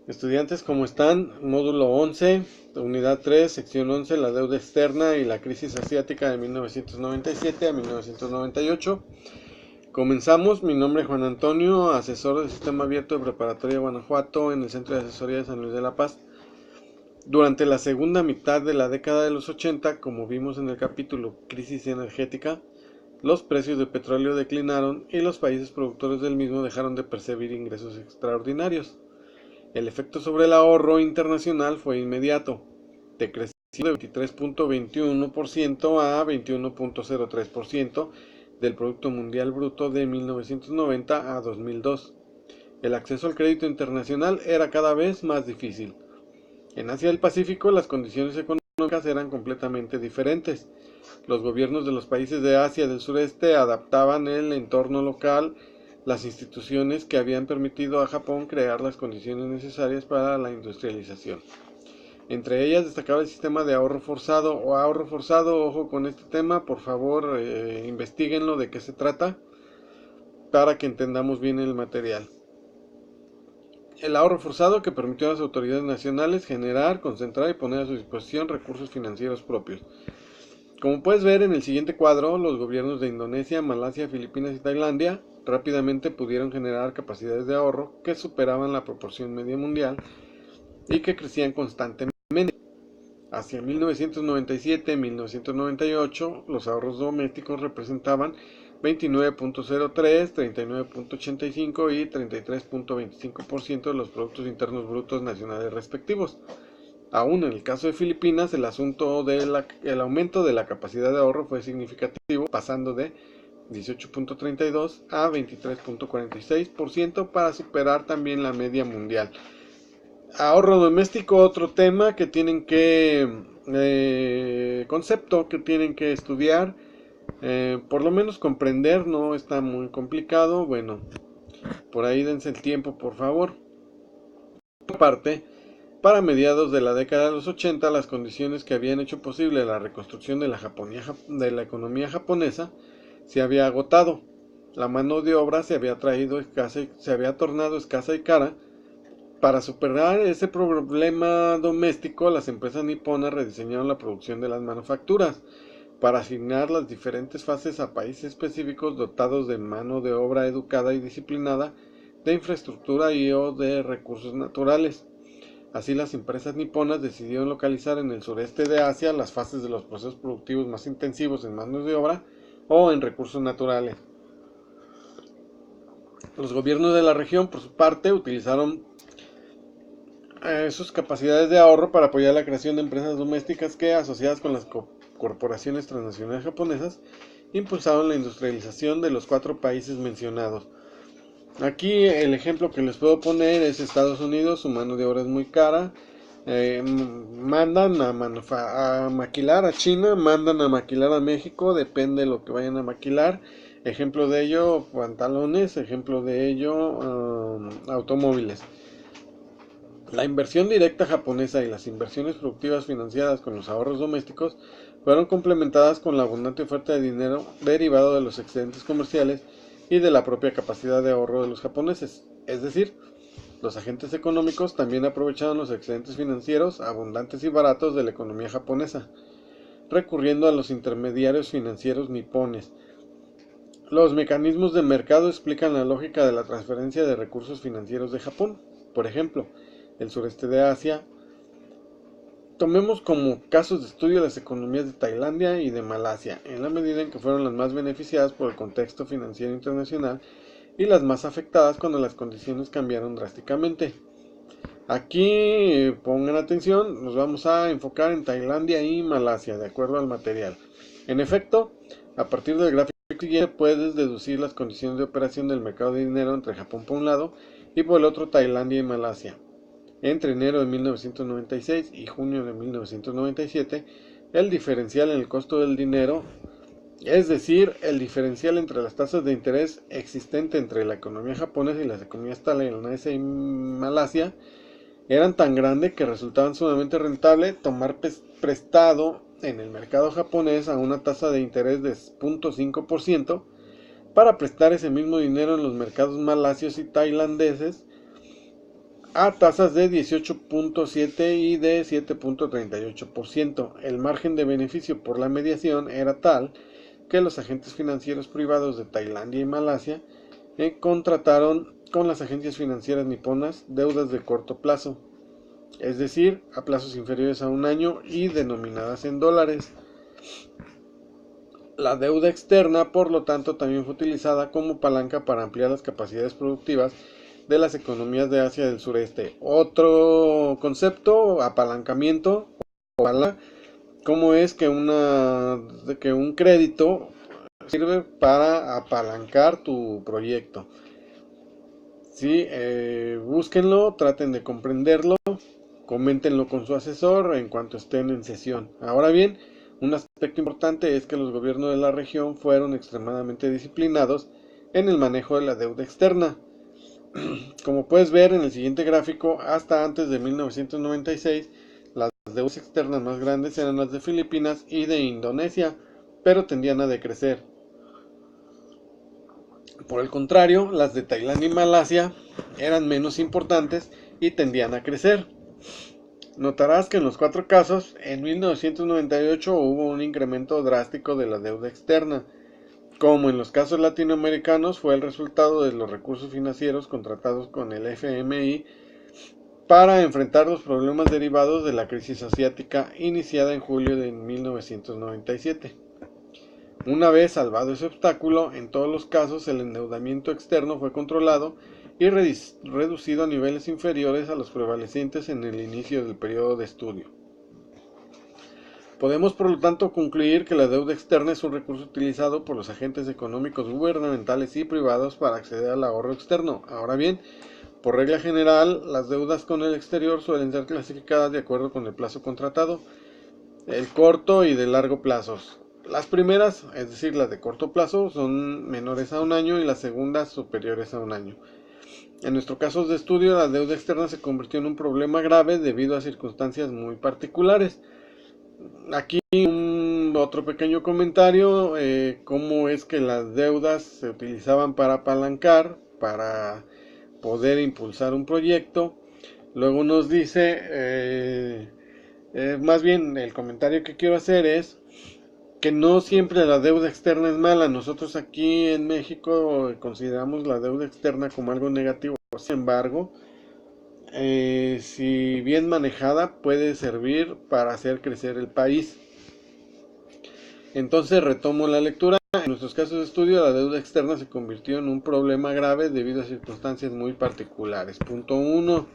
Estudiantes, ¿cómo están? Módulo 11, unidad 3, sección 11, la deuda externa y la crisis asiática de 1997 a 1998. Comenzamos. Mi nombre es Juan Antonio, asesor del Sistema Abierto de Preparatoria Guanajuato en el Centro de Asesoría de San Luis de la Paz. Durante la segunda mitad de la década de los 80, como vimos en el capítulo Crisis energética, los precios de petróleo declinaron y los países productores del mismo dejaron de percibir ingresos extraordinarios. El efecto sobre el ahorro internacional fue inmediato, decreció de 23.21% a 21.03% del Producto Mundial Bruto de 1990 a 2002. El acceso al crédito internacional era cada vez más difícil. En Asia del Pacífico las condiciones económicas eran completamente diferentes. Los gobiernos de los países de Asia del sureste adaptaban el entorno local, las instituciones que habían permitido a Japón crear las condiciones necesarias para la industrialización. Entre ellas destacaba el sistema de ahorro forzado o ahorro forzado. Ojo con este tema, por favor, investiguenlo de qué se trata para que entendamos bien el material. El ahorro forzado que permitió a las autoridades nacionales generar, concentrar y poner a su disposición recursos financieros propios. Como puedes ver en el siguiente cuadro, los gobiernos de Indonesia, Malasia, Filipinas y Tailandia rápidamente pudieron generar capacidades de ahorro que superaban la proporción media mundial y que crecían constantemente. Hacia 1997-1998, los ahorros domésticos representaban 29.03, 39.85 y 33.25% de los productos internos brutos nacionales respectivos. Aún en el caso de Filipinas, el aumento de la capacidad de ahorro fue significativo, pasando de 18.32 a 23.46% para superar también la media mundial. Ahorro doméstico, otro tema que tienen que, concepto que tienen que estudiar, por lo menos comprender, no está muy complicado. Bueno, por ahí dense el tiempo, por favor. Aparte, para mediados de la década de los 80, las condiciones que habían hecho posible la reconstrucción de la economía japonesa se había agotado. La mano de obra se había tornado escasa y cara. Para superar ese problema doméstico, las empresas niponas rediseñaron la producción de las manufacturas para asignar las diferentes fases a países específicos dotados de mano de obra educada y disciplinada, de infraestructura y o de recursos naturales. Así, las empresas niponas decidieron localizar en el sureste de Asia las fases de los procesos productivos más intensivos en manos de obra o en recursos naturales. Los gobiernos de la región, por su parte, utilizaron sus capacidades de ahorro para apoyar la creación de empresas domésticas que, asociadas con las corporaciones transnacionales japonesas, impulsaron la industrialización de los 4 países mencionados. Aquí el ejemplo que les puedo poner es Estados Unidos. Su mano de obra es muy cara. Mandan a maquilar a China, mandan a maquilar a México, depende de lo que vayan a maquilar. Ejemplo de ello, pantalones. Ejemplo de ello, automóviles. La inversión directa japonesa y las inversiones productivas financiadas con los ahorros domésticos fueron complementadas con la abundante oferta de dinero derivado de los excedentes comerciales y de la propia capacidad de ahorro de los japoneses. Es decir, los agentes económicos también aprovecharon los excedentes financieros abundantes y baratos de la economía japonesa, recurriendo a los intermediarios financieros nipones. Los mecanismos de mercado explican la lógica de la transferencia de recursos financieros de Japón. Por ejemplo, el sureste de Asia. Tomemos como casos de estudio las economías de Tailandia y de Malasia, en la medida en que fueron las más beneficiadas por el contexto financiero internacional y las más afectadas cuando las condiciones cambiaron drásticamente. Aquí pongan atención, nos vamos a enfocar en Tailandia y Malasia, de acuerdo al material. En efecto, a partir del gráfico siguiente puedes deducir las condiciones de operación del mercado de dinero entre Japón por un lado y por el otro Tailandia y Malasia. Entre enero de 1996 y junio de 1997, el diferencial en el costo del dinero, es decir, el diferencial entre las tasas de interés existente entre la economía japonesa y las economías tailandesa y Malasia, eran tan grandes que resultaban sumamente rentable tomar prestado en el mercado japonés a una tasa de interés de 0.5% para prestar ese mismo dinero en los mercados malasios y tailandeses a tasas de 18.7 y de 7.38%. El margen de beneficio por la mediación era tal que los agentes financieros privados de Tailandia y Malasia contrataron con las agencias financieras niponas deudas de corto plazo, es decir, a plazos inferiores a un año y denominadas en dólares. La deuda externa, por lo tanto, también fue utilizada como palanca para ampliar las capacidades productivas de las economías de Asia del Sureste. Otro concepto, apalancamiento, como es que un crédito sirve para apalancar tu proyecto. Sí, búsquenlo, traten de comprenderlo, coméntenlo con su asesor en cuanto estén en sesión. Ahora bien, un aspecto importante es que los gobiernos de la región fueron extremadamente disciplinados en el manejo de la deuda externa. Como puedes ver en el siguiente gráfico, hasta antes de 1996, las deudas externas más grandes eran las de Filipinas y de Indonesia, pero tendían a decrecer. Por el contrario, las de Tailandia y Malasia eran menos importantes y tendían a crecer. Notarás que en los 4 casos, en 1998 hubo un incremento drástico de la deuda externa. Como en los casos latinoamericanos, fue el resultado de los recursos financieros contratados con el FMI para enfrentar los problemas derivados de la crisis asiática iniciada en julio de 1997. Una vez salvado ese obstáculo, en todos los casos el endeudamiento externo fue controlado y reducido a niveles inferiores a los prevalecientes en el inicio del periodo de estudio. Podemos por lo tanto concluir que la deuda externa es un recurso utilizado por los agentes económicos gubernamentales y privados para acceder al ahorro externo. Ahora bien, por regla general, las deudas con el exterior suelen ser clasificadas de acuerdo con el plazo contratado, el corto y de largo plazos. Las primeras, es decir, las de corto plazo, son menores a un año y las segundas superiores a un año. En nuestro caso de estudio, la deuda externa se convirtió en un problema grave debido a circunstancias muy particulares. Aquí otro pequeño comentario, cómo es que las deudas se utilizaban para apalancar, para poder impulsar un proyecto. Luego nos dice, más bien el comentario que quiero hacer es que no siempre la deuda externa es mala. Nosotros aquí en México consideramos la deuda externa como algo negativo. Sin embargo, si bien manejada, puede servir para hacer crecer el país. Entonces retomo la lectura. En nuestros casos de estudio, la deuda externa se convirtió en un problema grave debido a circunstancias muy particulares. Punto 1.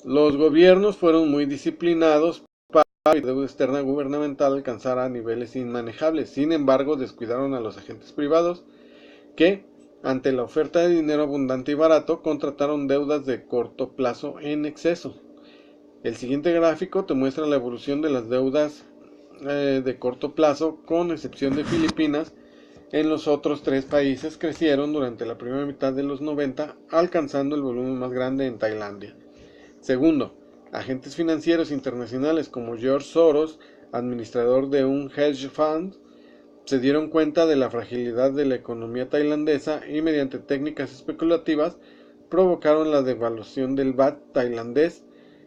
Los gobiernos fueron muy disciplinados para que la deuda externa gubernamental alcanzara niveles inmanejables. Sin embargo, descuidaron a los agentes privados que, ante la oferta de dinero abundante y barato, contrataron deudas de corto plazo en exceso. El siguiente gráfico te muestra la evolución de las deudas de corto plazo, con excepción de Filipinas. En los otros 3 países crecieron durante la primera mitad de los 90, alcanzando el volumen más grande en Tailandia. Segundo, agentes financieros internacionales como George Soros, administrador de un hedge fund, se dieron cuenta de la fragilidad de la economía tailandesa y mediante técnicas especulativas provocaron la devaluación del baht tailandés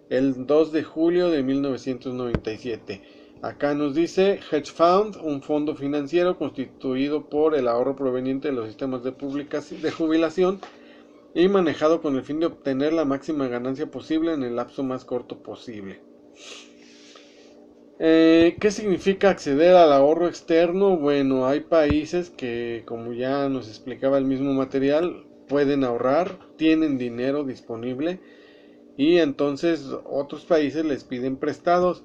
el 2 de julio de 1997. Acá nos dice hedge fund, un fondo financiero constituido por el ahorro proveniente de los sistemas de jubilación y manejado con el fin de obtener la máxima ganancia posible en el lapso más corto posible. ¿Qué significa acceder al ahorro externo? Bueno, hay países que, como ya nos explicaba el mismo material, pueden ahorrar, tienen dinero disponible y entonces otros países les piden prestados.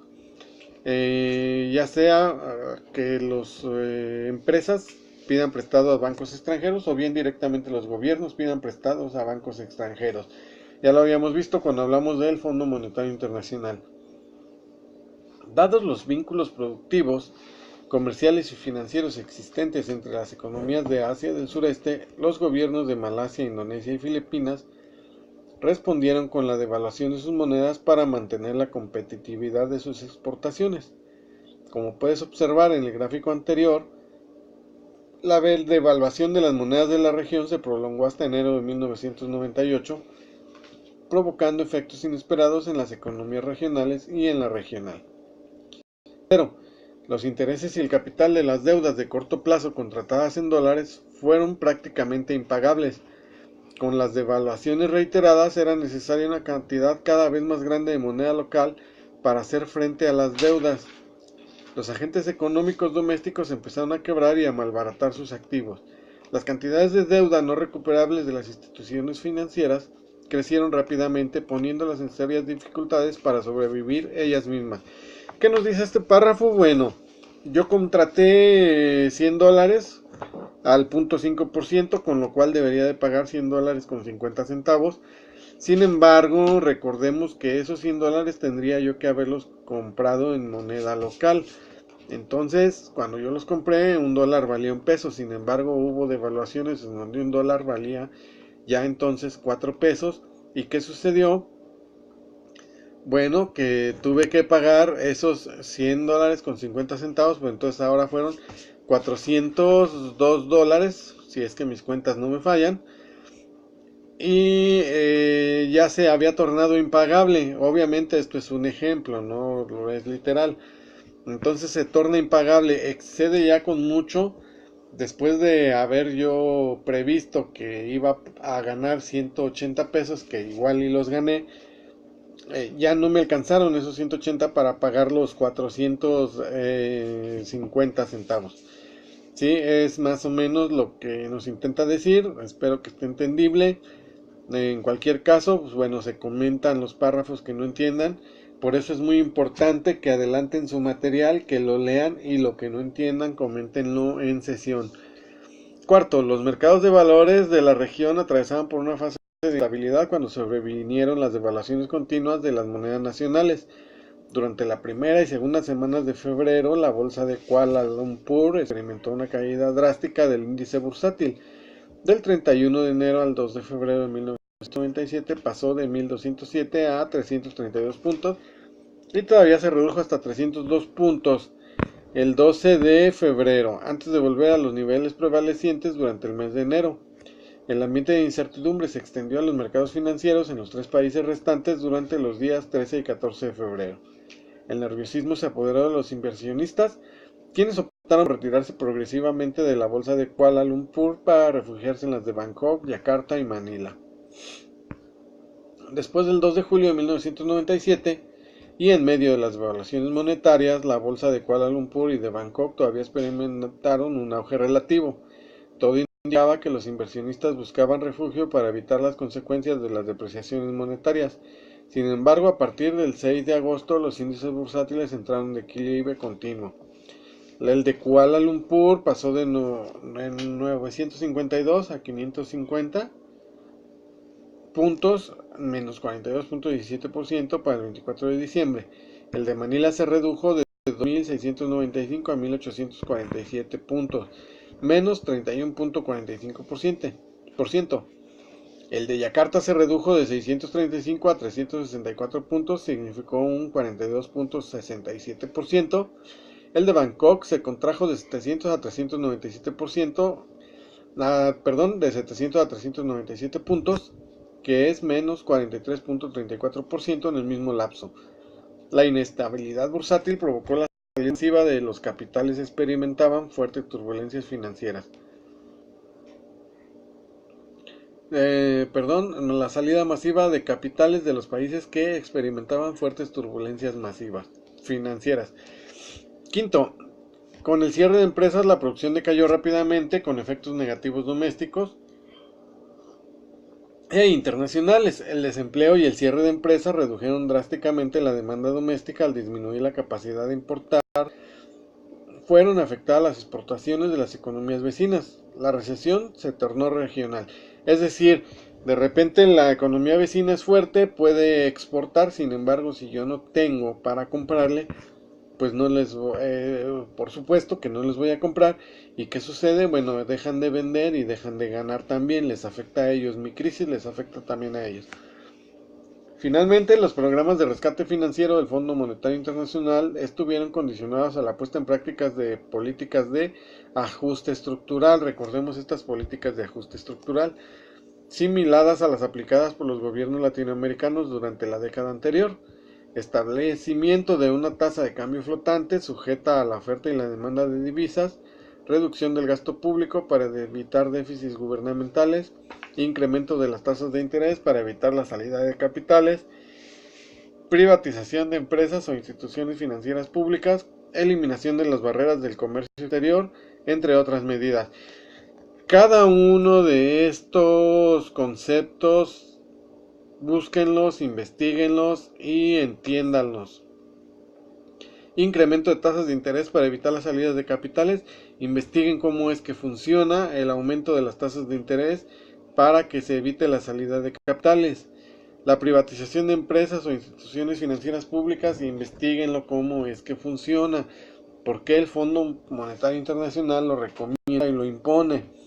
Ya sea que las empresas pidan prestado a bancos extranjeros o bien directamente los gobiernos pidan prestados a bancos extranjeros. Ya lo habíamos visto cuando hablamos del Fondo Monetario Internacional. Dados los vínculos productivos, comerciales y financieros existentes entre las economías de Asia del Sureste, los gobiernos de Malasia, Indonesia y Filipinas respondieron con la devaluación de sus monedas para mantener la competitividad de sus exportaciones. Como puedes observar en el gráfico anterior, la devaluación de las monedas de la región se prolongó hasta enero de 1998, provocando efectos inesperados en las economías regionales y en la regional. Pero los intereses y el capital de las deudas de corto plazo contratadas en dólares fueron prácticamente impagables. Con las devaluaciones reiteradas era necesaria una cantidad cada vez más grande de moneda local para hacer frente a las deudas. Los agentes económicos domésticos empezaron a quebrar y a malbaratar sus activos. Las cantidades de deuda no recuperables de las instituciones financieras crecieron rápidamente, poniéndolas en serias dificultades para sobrevivir ellas mismas. ¿Qué nos dice este párrafo? Bueno, yo contraté $100 al 0.5%, con lo cual debería de pagar $100 con 50 centavos. Sin embargo, recordemos que esos $100 tendría yo que haberlos comprado en moneda local. Entonces, cuando yo los compré, $1 valía $1. Sin embargo, hubo devaluaciones en donde $1 valía ya entonces 4 pesos. ¿Y qué sucedió? Bueno, que tuve que pagar esos $100 con 50 centavos, pues entonces ahora fueron $402, si es que mis cuentas no me fallan. Y ya se había tornado impagable. Obviamente esto es un ejemplo, no lo es literal. Entonces se torna impagable, excede ya con mucho. Después de haber yo previsto que iba a ganar 180 pesos, que igual y los gané, ya no me alcanzaron esos 180 para pagar los 450 centavos. Sí, es más o menos lo que nos intenta decir. Espero que esté entendible. En cualquier caso, pues bueno, se comentan los párrafos que no entiendan. Por eso es muy importante que adelanten su material, que lo lean y lo que no entiendan, coméntenlo en sesión. Cuarto, los mercados de valores de la región atravesaban por una fase de instabilidad cuando sobrevinieron las devaluaciones continuas de las monedas nacionales. Durante la primera y segunda semanas de febrero, la bolsa de Kuala Lumpur experimentó una caída drástica del índice bursátil. Del 31 de enero al 2 de febrero de 1997 pasó de 1207 a 332 puntos y todavía se redujo hasta 302 puntos el 12 de febrero, antes de volver a los niveles prevalecientes durante el mes de enero. El ambiente de incertidumbre se extendió a los mercados financieros en los tres países restantes durante los días 13 y 14 de febrero. El nerviosismo se apoderó de los inversionistas, quienes optaron por retirarse progresivamente de la bolsa de Kuala Lumpur para refugiarse en las de Bangkok, Yakarta y Manila. Después del 2 de julio de 1997, y en medio de las devaluaciones monetarias, la bolsa de Kuala Lumpur y de Bangkok todavía experimentaron un auge relativo. Todo indicaba que los inversionistas buscaban refugio para evitar las consecuencias de las depreciaciones monetarias. Sin embargo, a partir del 6 de agosto, los índices bursátiles entraron en declive continuo. El de Kuala Lumpur pasó de 952 a 550 puntos, menos 42.17% para el 24 de diciembre. El de Manila se redujo de 2.695 a 1.847 puntos, menos 31.45%. El de Yakarta se redujo de 635 a 364 puntos, significó un 42.67%. El de Bangkok se contrajo de 700 a 397%, de 700 a 397 puntos, que es menos 43.34% en el mismo lapso. La inestabilidad bursátil provocó la salida masiva de los capitales experimentaban fuertes turbulencias financieras. La salida masiva de capitales de los países que experimentaban fuertes turbulencias masivas financieras. Quinto, con el cierre de empresas la producción decayó rápidamente con efectos negativos domésticos e internacionales. El desempleo y el cierre de empresas redujeron drásticamente la demanda doméstica al disminuir la capacidad de importar. Fueron afectadas las exportaciones de las economías vecinas. La recesión se tornó regional. Es decir, de repente la economía vecina es fuerte, puede exportar, sin embargo, si yo no tengo para comprarle, pues no les por supuesto que no les voy a comprar. ¿Y qué sucede? Bueno, dejan de vender y dejan de ganar también, les afecta a ellos. Mi crisis les afecta también a ellos. Finalmente, los programas de rescate financiero del Fondo Monetario Internacional estuvieron condicionados a la puesta en prácticas de políticas de ajuste estructural. Recordemos estas políticas de ajuste estructural. similares a las aplicadas por los gobiernos latinoamericanos durante la década anterior. Establecimiento de una tasa de cambio flotante sujeta a la oferta y la demanda de divisas, reducción del gasto público para evitar déficits gubernamentales, incremento de las tasas de interés para evitar la salida de capitales, privatización de empresas o instituciones financieras públicas, eliminación de las barreras del comercio exterior, entre otras medidas. Cada uno de estos conceptos, búsquenlos, investiguenlos y entiéndanlos. Incremento de tasas de interés para evitar las salidas de capitales. Investiguen cómo es que funciona el aumento de las tasas de interés para que se evite la salida de capitales. La privatización de empresas o instituciones financieras públicas. Investíguenlo cómo es que funciona. ¿Por qué el Fondo Monetario Internacional lo recomienda y lo impone?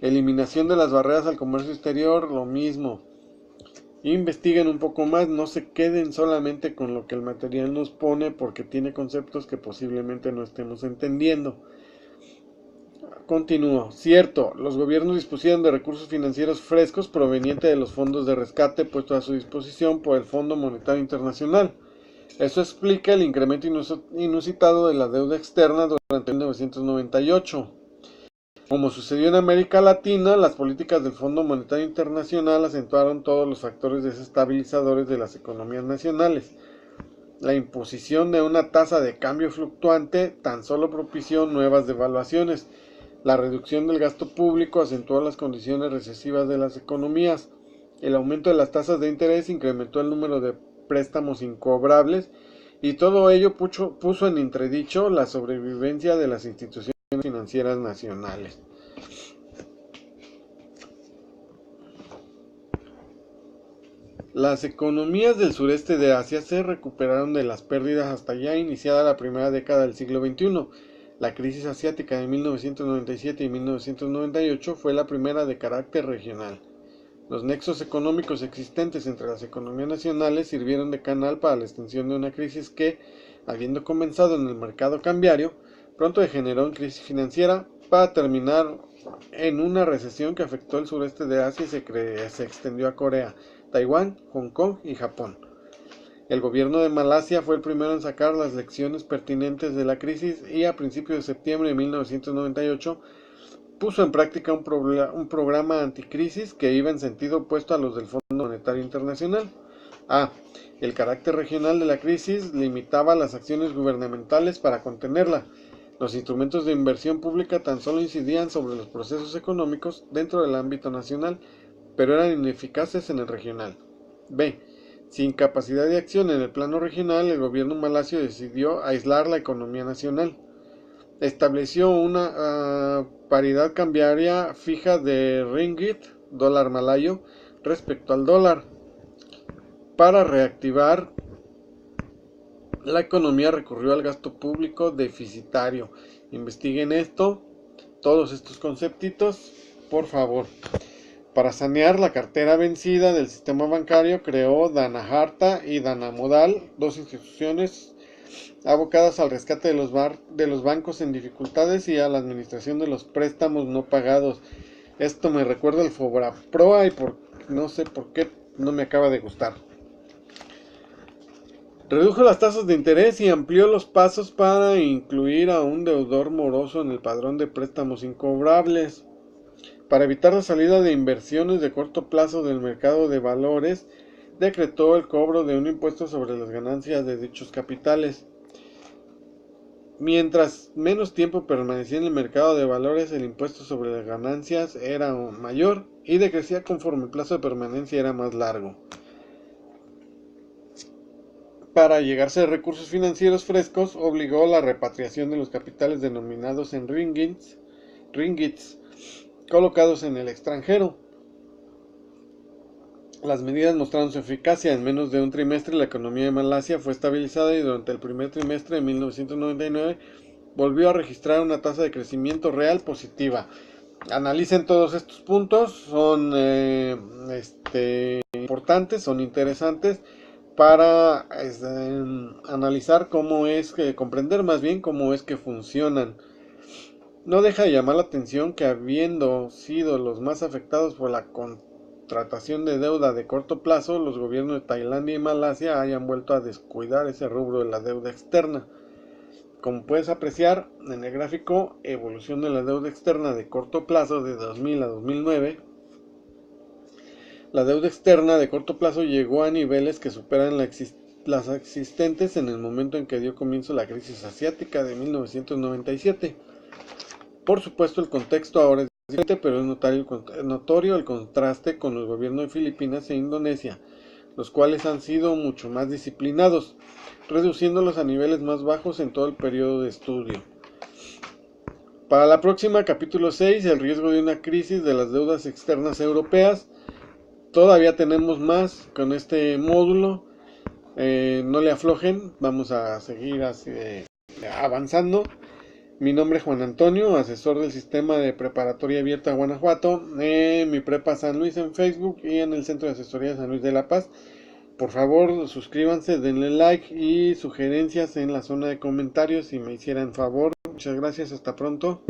Eliminación de las barreras al comercio exterior, lo mismo. Investiguen un poco más, no se queden solamente con lo que el material nos pone porque tiene conceptos que posiblemente no estemos entendiendo. Continúo. Cierto, los gobiernos dispusieron de recursos financieros frescos provenientes de los fondos de rescate puestos a su disposición por el Fondo Monetario Internacional. Eso explica el incremento inusitado de la deuda externa durante 1998. Como sucedió en América Latina, las políticas del Fondo Monetario Internacional acentuaron todos los factores desestabilizadores de las economías nacionales. La imposición de una tasa de cambio fluctuante tan solo propició nuevas devaluaciones. La reducción del gasto público acentuó las condiciones recesivas de las economías. El aumento de las tasas de interés incrementó el número de préstamos incobrables y todo ello puso en entredicho la sobrevivencia de las instituciones financieras nacionales. Las economías del sureste de Asia se recuperaron de las pérdidas hasta ya iniciada la primera década del siglo XXI. La crisis asiática de 1997 y 1998 fue la primera de carácter regional. Los nexos económicos existentes entre las economías nacionales sirvieron de canal para la extensión de una crisis que, habiendo comenzado en el mercado cambiario, pronto degeneró en crisis financiera para terminar en una recesión que afectó el sureste de Asia y se extendió a Corea, Taiwán, Hong Kong y Japón. El gobierno de Malasia fue el primero en sacar las lecciones pertinentes de la crisis y a principios de septiembre de 1998 puso en práctica un programa anticrisis que iba en sentido opuesto a los del Fondo Monetario Internacional. El carácter regional de la crisis limitaba las acciones gubernamentales para contenerla. Los instrumentos de inversión pública tan solo incidían sobre los procesos económicos dentro del ámbito nacional, pero eran ineficaces en el regional. Sin capacidad de acción en el plano regional, el gobierno malasio decidió aislar la economía nacional. Estableció una paridad cambiaria fija de ringgit, dólar malayo, respecto al dólar. Para reactivar la economía recurrió al gasto público deficitario. Investiguen esto, todos estos conceptitos, por favor. Para sanear la cartera vencida del sistema bancario, creó Dana Harta y Dana Modal, dos instituciones abocadas al rescate de los bancos en dificultades y a la administración de los préstamos no pagados. Esto me recuerda al Fobraproa y no sé por qué no me acaba de gustar. Redujo las tasas de interés y amplió los pasos para incluir a un deudor moroso en el padrón de préstamos incobrables. Para evitar la salida de inversiones de corto plazo del mercado de valores, decretó el cobro de un impuesto sobre las ganancias de dichos capitales. Mientras menos tiempo permanecía en el mercado de valores, el impuesto sobre las ganancias era mayor y decrecía conforme el plazo de permanencia era más largo. Para llegarse a recursos financieros frescos, obligó la repatriación de los capitales denominados en ringgits colocados en el extranjero. Las medidas mostraron su eficacia. En menos de un trimestre la economía de Malasia fue estabilizada y durante el primer trimestre de 1999 volvió a registrar una tasa de crecimiento real positiva. Analicen todos estos puntos, son importantes, son interesantes para analizar comprender más bien cómo es que funcionan. No deja de llamar la atención que habiendo sido los más afectados por la contratación de deuda de corto plazo, los gobiernos de Tailandia y Malasia hayan vuelto a descuidar ese rubro de la deuda externa. Como puedes apreciar en el gráfico, evolución de la deuda externa de corto plazo de 2000 a 2009, la deuda externa de corto plazo llegó a niveles que superan las existentes en el momento en que dio comienzo la crisis asiática de 1997. Por supuesto, el contexto ahora es diferente, pero es notorio el contraste con los gobiernos de Filipinas e Indonesia, los cuales han sido mucho más disciplinados, reduciéndolos a niveles más bajos en todo el periodo de estudio. Para la próxima, capítulo 6, el riesgo de una crisis de las deudas externas europeas. Todavía tenemos más con este módulo, no le aflojen, vamos a seguir avanzando. Mi nombre es Juan Antonio, asesor del sistema de preparatoria abierta Guanajuato, mi prepa San Luis en Facebook y en el Centro de Asesoría San Luis de la Paz. Por favor, suscríbanse, denle like y sugerencias en la zona de comentarios si me hicieran favor. Muchas gracias, hasta pronto.